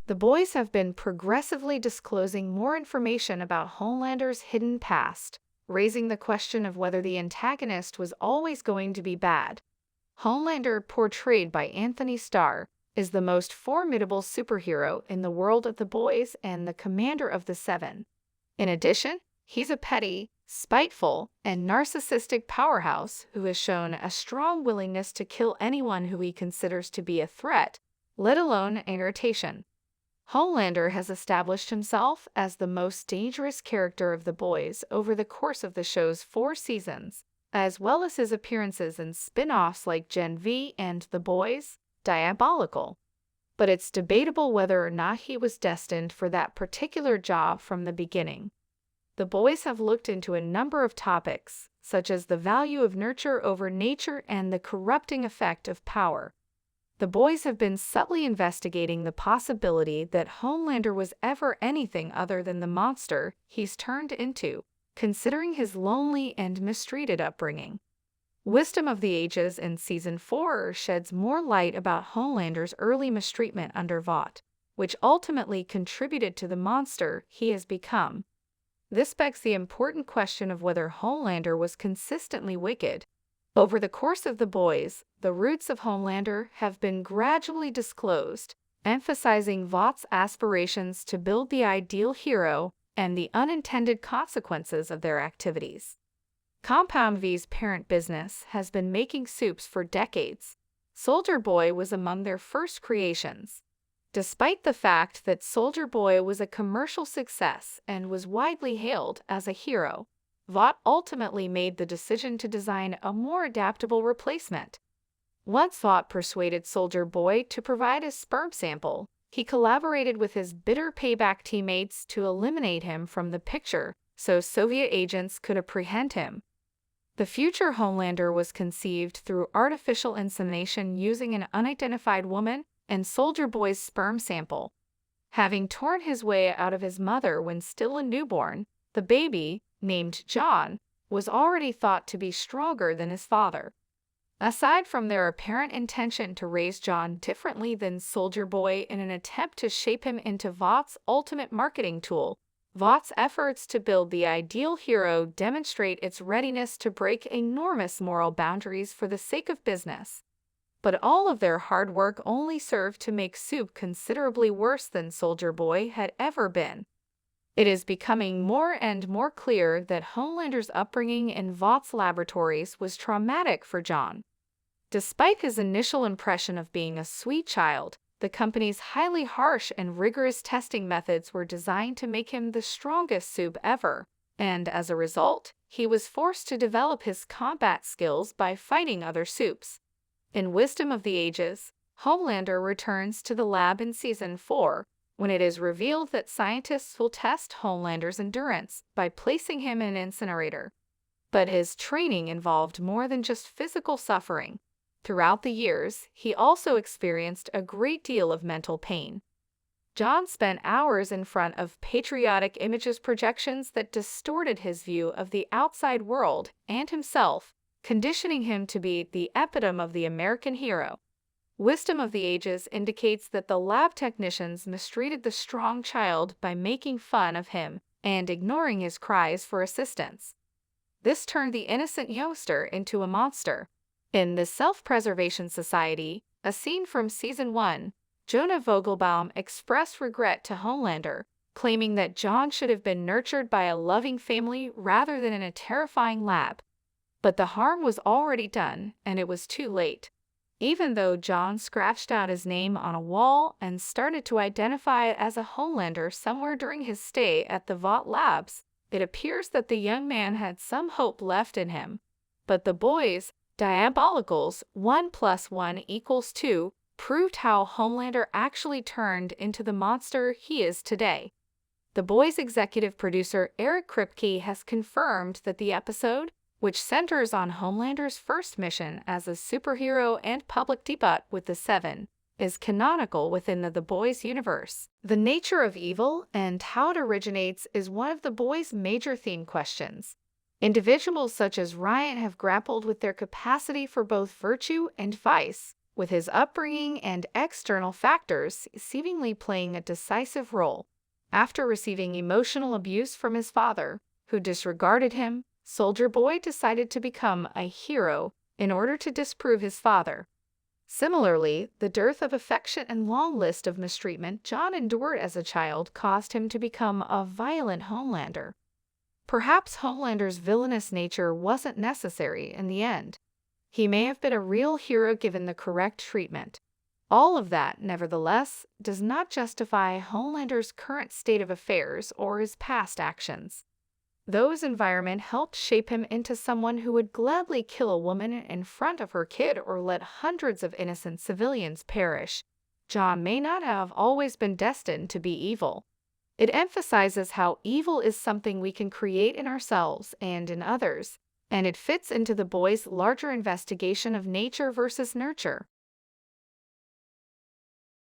The boys have been progressively disclosing more information about Homelander's hidden past, raising the question of whether the antagonist was always going to be bad. Homelander, portrayed by Anthony Starr, is the most formidable superhero in the world of the boys and the commander of the Seven. In addition, he's a petty, spiteful, and narcissistic powerhouse who has shown a strong willingness to kill anyone who he considers to be a threat, let alone irritation. Homelander has established himself as the most dangerous character of the boys over the course of the show's 4 seasons, as well as his appearances in spin-offs like Gen V and The Boys, diabolical. But it's debatable whether or not he was destined for that particular job from the beginning. The boys have looked into a number of topics, such as the value of nurture over nature and the corrupting effect of power. The boys have been subtly investigating the possibility that Homelander was ever anything other than the monster he's turned into, considering his lonely and mistreated upbringing. Wisdom of the Ages in Season 4 sheds more light about Homelander's early mistreatment under Vought, which ultimately contributed to the monster he has become. This begs the important question of whether Homelander was consistently wicked. Over the course of The Boys, the roots of Homelander have been gradually disclosed, emphasizing Vought's aspirations to build the ideal hero and the unintended consequences of their activities. Compound V's parent business has been making soups for decades. Soldier Boy was among their first creations. Despite the fact that Soldier Boy was a commercial success and was widely hailed as a hero, Vought ultimately made the decision to design a more adaptable replacement. Once Vought persuaded Soldier Boy to provide a sperm sample, he collaborated with his bitter payback teammates to eliminate him from the picture so Soviet agents could apprehend him. The future Homelander was conceived through artificial insemination using an unidentified woman and Soldier Boy's sperm sample. Having torn his way out of his mother when still a newborn, the baby, named John, was already thought to be stronger than his father. Aside from their apparent intention to raise John differently than Soldier Boy in an attempt to shape him into Vought's ultimate marketing tool, Vought's efforts to build the ideal hero demonstrate its readiness to break enormous moral boundaries for the sake of business. But all of their hard work only served to make soup considerably worse than Soldier Boy had ever been. It is becoming more and more clear that Homelander's upbringing in Vought's laboratories was traumatic for John. Despite his initial impression of being a sweet child, the company's highly harsh and rigorous testing methods were designed to make him the strongest soup ever, and as a result, he was forced to develop his combat skills by fighting other soups. In Wisdom of the Ages, Homelander returns to the lab in Season 4, when it is revealed that scientists will test Homelander's endurance by placing him in an incinerator. But his training involved more than just physical suffering. Throughout the years, he also experienced a great deal of mental pain. John spent hours in front of patriotic images projections that distorted his view of the outside world and himself, conditioning him to be the epitome of the American hero. Wisdom of the Ages indicates that the lab technicians mistreated the strong child by making fun of him and ignoring his cries for assistance. This turned the innocent youngster into a monster. In The Self-Preservation Society, a scene from Season 1, Jonah Vogelbaum expressed regret to Homelander, claiming that John should have been nurtured by a loving family rather than in a terrifying lab. But the harm was already done, and it was too late. Even though John scratched out his name on a wall and started to identify as a Homelander somewhere during his stay at the Vought Labs, it appears that the young man had some hope left in him. But The Boys, Diabolical's 1 + 1 = 2 proved how Homelander actually turned into the monster he is today. The Boys executive producer Eric Kripke has confirmed that the episode, which centers on Homelander's first mission as a superhero and public debut with the Seven, is canonical within the Boys universe. The nature of evil and how it originates is one of The Boys' major theme questions. Individuals such as Ryan have grappled with their capacity for both virtue and vice, with his upbringing and external factors seemingly playing a decisive role. After receiving emotional abuse from his father, who disregarded him, Soldier Boy decided to become a hero in order to disprove his father. Similarly, the dearth of affection and long list of mistreatment John endured as a child caused him to become a violent Homelander. Perhaps Homelander's villainous nature wasn't necessary in the end. He may have been a real hero given the correct treatment. All of that, nevertheless, does not justify Homelander's current state of affairs or his past actions. Those environment helped shape him into someone who would gladly kill a woman in front of her kid or let hundreds of innocent civilians perish. John may not have always been destined to be evil. It emphasizes how evil is something we can create in ourselves and in others, and it fits into the boy's larger investigation of nature versus nurture.